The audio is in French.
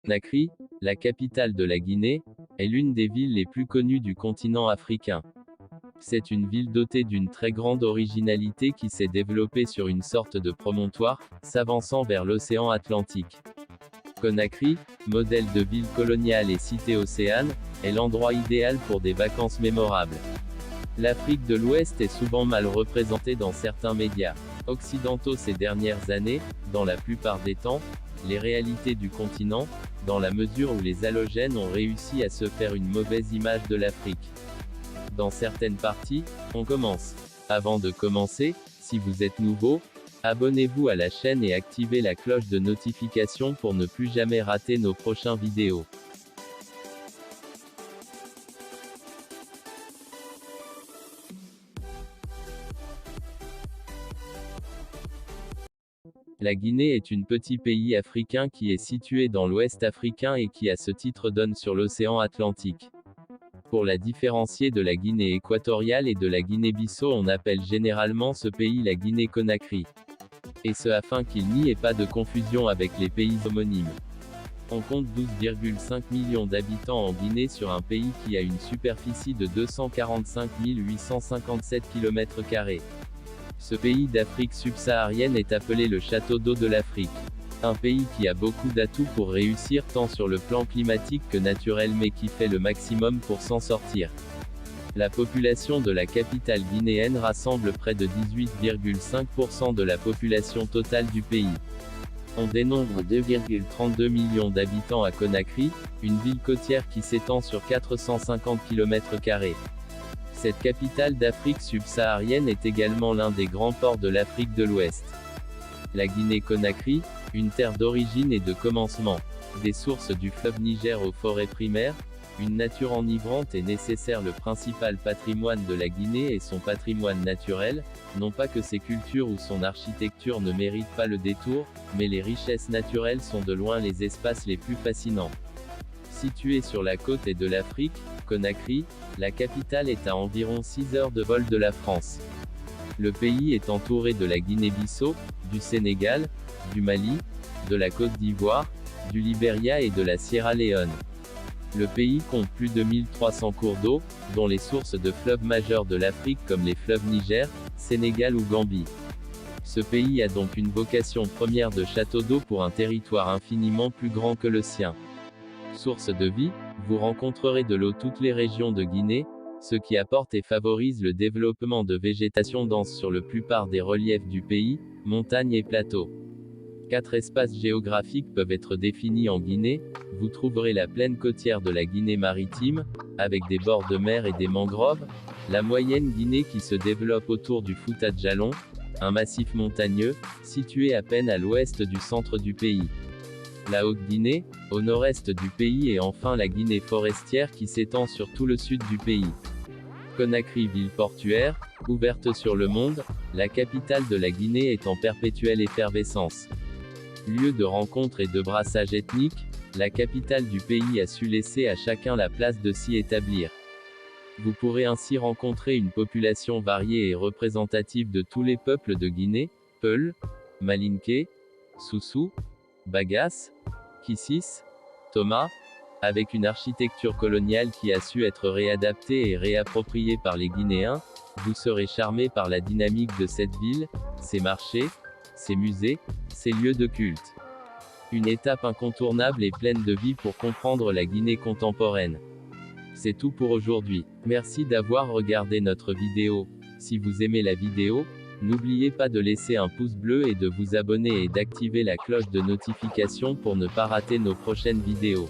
Conakry, la capitale de la Guinée, est l'une des villes les plus connues du continent africain. C'est une ville dotée d'une très grande originalité qui s'est développée sur une sorte de promontoire, s'avançant vers l'océan Atlantique. Conakry, modèle de ville coloniale et cité océane, est l'endroit idéal pour des vacances mémorables. L'Afrique de l'Ouest est souvent mal représentée dans certains médias occidentaux ces dernières années, dans la plupart des temps, les réalités du continent, dans la mesure où les halogènes ont réussi à se faire une mauvaise image de l'Afrique. Dans certaines parties, on commence. Avant de commencer, si vous êtes nouveau, abonnez-vous à la chaîne et activez la cloche de notification pour ne plus jamais rater nos prochaines vidéos. La Guinée est un petit pays africain qui est situé dans l'ouest africain et qui à ce titre donne sur l'océan Atlantique. Pour la différencier de la Guinée équatoriale et de la Guinée-Bissau, on appelle généralement ce pays la Guinée-Conakry. Et ce afin qu'il n'y ait pas de confusion avec les pays homonymes. On compte 12,5 millions d'habitants en Guinée sur un pays qui a une superficie de 245 857 km². Ce pays d'Afrique subsaharienne est appelé le château d'eau de l'Afrique. Un pays qui a beaucoup d'atouts pour réussir tant sur le plan climatique que naturel mais qui fait le maximum pour s'en sortir. La population de la capitale guinéenne rassemble près de 18,5% de la population totale du pays. On dénombre 2,32 millions d'habitants à Conakry, une ville côtière qui s'étend sur 450 km². Cette capitale d'Afrique subsaharienne est également l'un des grands ports de l'Afrique de l'Ouest. La Guinée-Conakry, une terre d'origine et de commencement. Des sources du fleuve Niger aux forêts primaires, une nature enivrante et nécessaire. Le principal patrimoine de la Guinée est son patrimoine naturel, non pas que ses cultures ou son architecture ne méritent pas le détour, mais les richesses naturelles sont de loin les espaces les plus fascinants. Située sur la côte est de l'Afrique, Conakry, la capitale est à environ 6 heures de vol de la France. Le pays est entouré de la Guinée-Bissau, du Sénégal, du Mali, de la Côte d'Ivoire, du Libéria et de la Sierra Leone. Le pays compte plus de 1300 cours d'eau, dont les sources de fleuves majeurs de l'Afrique comme les fleuves Niger, Sénégal ou Gambie. Ce pays a donc une vocation première de château d'eau pour un territoire infiniment plus grand que le sien. Source de vie, vous rencontrerez de l'eau toutes les régions de Guinée, ce qui apporte et favorise le développement de végétation dense sur la plupart des reliefs du pays, montagnes et plateaux. 4 espaces géographiques peuvent être définis en Guinée. Vous trouverez la plaine côtière de la Guinée maritime, avec des bords de mer et des mangroves, la moyenne Guinée qui se développe autour du Fouta Djallon, un massif montagneux, situé à peine à l'ouest du centre du pays. La Haute-Guinée, au nord-est du pays et enfin la Guinée forestière qui s'étend sur tout le sud du pays. Conakry, ville portuaire, ouverte sur le monde, la capitale de la Guinée est en perpétuelle effervescence. Lieu de rencontre et de brassage ethnique, la capitale du pays a su laisser à chacun la place de s'y établir. Vous pourrez ainsi rencontrer une population variée et représentative de tous les peuples de Guinée, Peul, Malinké, Soussou, Bagas, Kissis, Toma, avec une architecture coloniale qui a su être réadaptée et réappropriée par les Guinéens. Vous serez charmé par la dynamique de cette ville, ses marchés, ses musées, ses lieux de culte. Une étape incontournable et pleine de vie pour comprendre la Guinée contemporaine. C'est tout pour aujourd'hui. Merci d'avoir regardé notre vidéo. Si vous aimez la vidéo, n'oubliez pas de laisser un pouce bleu et de vous abonner et d'activer la cloche de notification pour ne pas rater nos prochaines vidéos.